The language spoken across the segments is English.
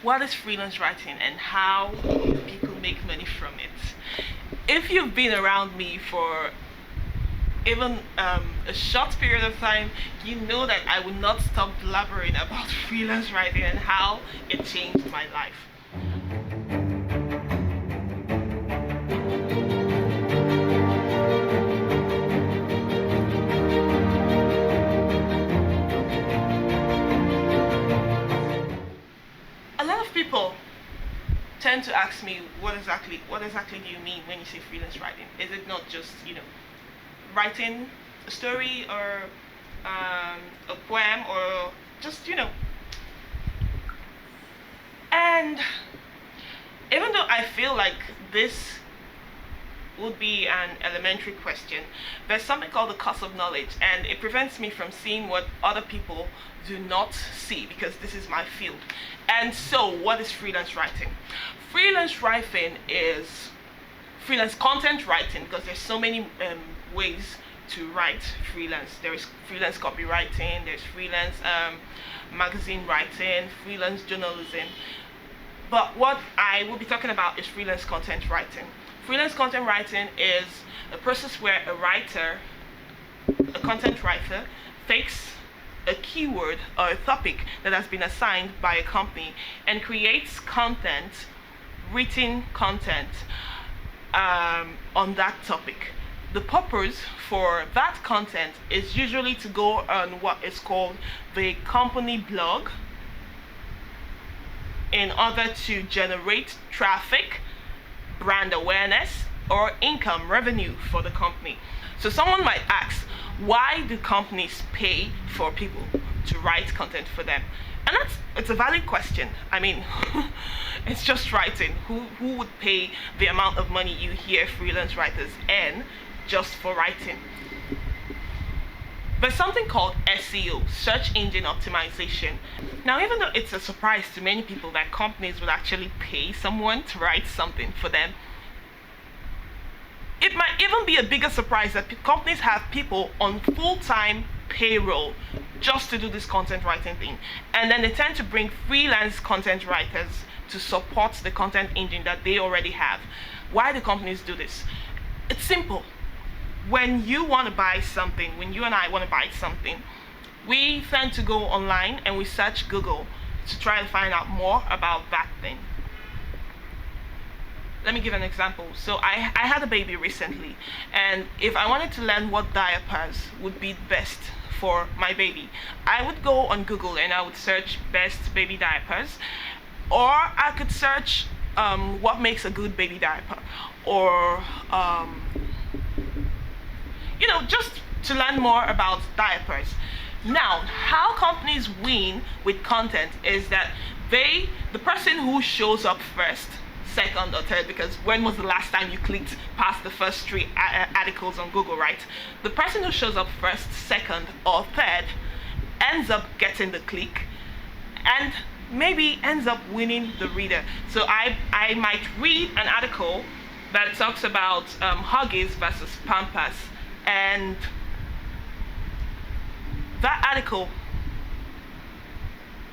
What is freelance writing and how people make money from it? If you've been around me for even a short period of time, you know that I will not stop blabbering about freelance writing and how it changed my life. A lot of people tend to ask me what exactly do you mean when you say freelance writing? Is it not just writing a story or a poem or just and even though I feel like this would be an elementary question, there's something called the cost of knowledge, and it prevents me from seeing what other people do not see because this is my field. And so, what is freelance writing? Freelance writing is freelance content writing because there's so many ways to write freelance. There is freelance copywriting, there's freelance magazine writing, freelance journalism. But what I will be talking about is freelance content writing. Freelance content writing is a process where a content writer, takes a keyword or a topic that has been assigned by a company and creates content, written content on that topic. The purpose for that content is usually to go on what is called the company blog in order to generate traffic, brand awareness, or income revenue for the company. So someone might ask, why do companies pay for people to write content for them? And it's a valid question. I mean, it's just writing. Who would pay the amount of money you hear freelance writers earn just for writing? There's something called SEO, search engine optimization. Now, even though it's a surprise to many people that companies will actually pay someone to write something for them, it might even be a bigger surprise that companies have people on full-time payroll just to do this content writing thing. And then they tend to bring freelance content writers to support the content engine that they already have. Why do companies do this? It's simple. When you want to buy something, when you and I want to buy something, we tend to go online and we search Google to try to find out more about that thing. Let me give an example. So I had a baby recently, and if I wanted to learn what diapers would be best for my baby, I would go on Google and I would search best baby diapers, or I could search what makes a good baby diaper, or just to learn more about diapers. Now, how companies win with content is that the person who shows up first, second, or third, because when was the last time you clicked past the first three articles on Google, right? The person who shows up first, second, or third ends up getting the click and maybe ends up winning the reader. So I might read an article that talks about Huggies versus Pampers, and that article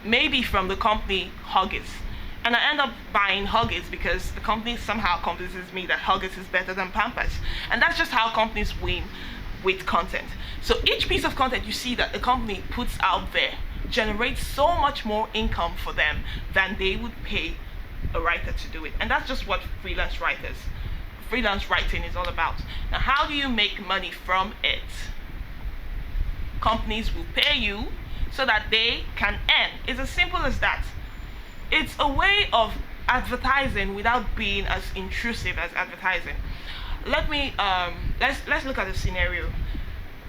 may be from the company Huggies, and I end up buying Huggies because the company somehow convinces me that Huggies is better than Pampers. And that's just how companies win with content. So each piece of content you see that a company puts out there generates so much more income for them than they would pay a writer to do it. And that's just what freelance writing is all about. Now, how do you make money from it? Companies will pay you so that they can earn. It's as simple as that. It's a way of advertising without being as intrusive as advertising. Let's look at a scenario.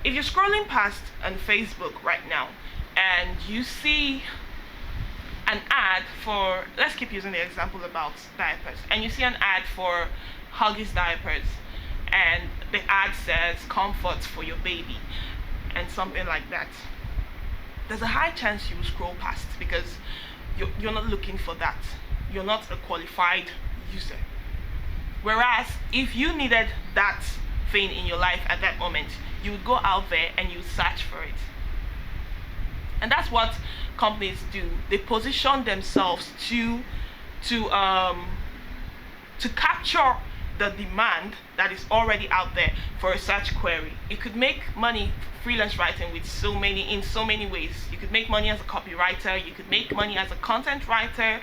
If you're scrolling past on Facebook right now and you see an ad for, let's keep using the example about diapers, and you see an ad for Huggies diapers, and the ad says comfort for your baby and something like that, there's a high chance you will scroll past because you're not looking for that. You're not a qualified user. Whereas if you needed that thing in your life at that moment, you would go out there and you would search for it. And that's what companies do. They position themselves to capture the demand that is already out there for a search query. You could make money freelance writing in so many ways. You could make money as a copywriter, you could make money as a content writer,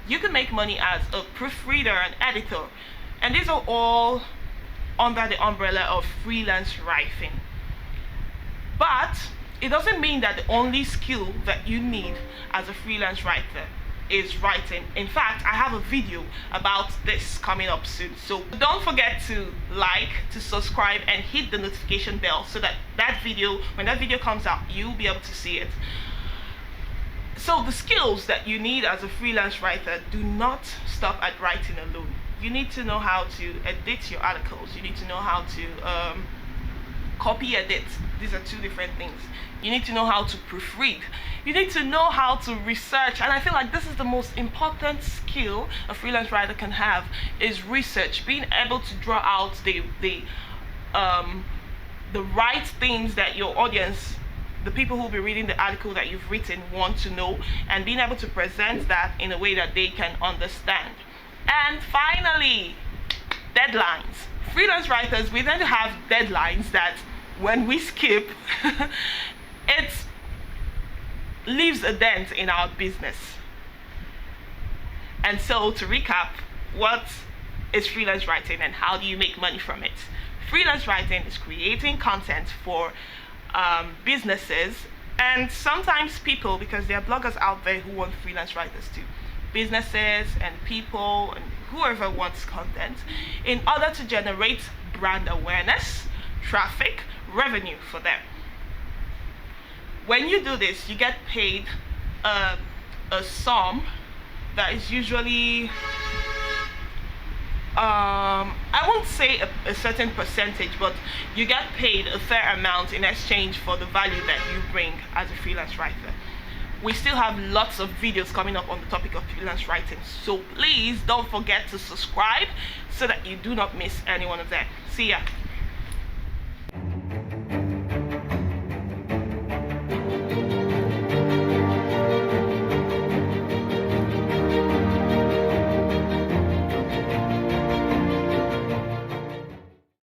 you could make money as a proofreader and editor. And these are all under the umbrella of freelance writing. But it doesn't mean that the only skill that you need as a freelance writer is writing. In fact, I have a video about this coming up soon. So don't forget to like, to subscribe, and hit the notification bell so that when that video comes out, you'll be able to see it. So the skills that you need as a freelance writer do not stop at writing alone. You need to know how to edit your articles. You need to know how to copy edit. These are two different things. You need to know how to proofread. You need to know how to research. And I feel like this is the most important skill a freelance writer can have, is research. Being able to draw out the right things that your audience, the people who will be reading the article that you've written, want to know, and being able to present that in a way that they can understand. And finally, deadlines. Freelance writers, we tend to have deadlines that when we skip, it leaves a dent in our business. And so, to recap, what is freelance writing and how do you make money from it? Freelance writing is creating content for businesses, and sometimes people, because there are bloggers out there who want freelance writers too. Businesses and people and whoever wants content, in order to generate brand awareness, traffic, revenue for them. When you do this, you get paid a sum that is usually I won't say a certain percentage, but you get paid a fair amount in exchange for the value that you bring as a freelance writer. We still have lots of videos coming up on the topic of freelance writing, so please don't forget to subscribe so that you do not miss any one of them. See ya.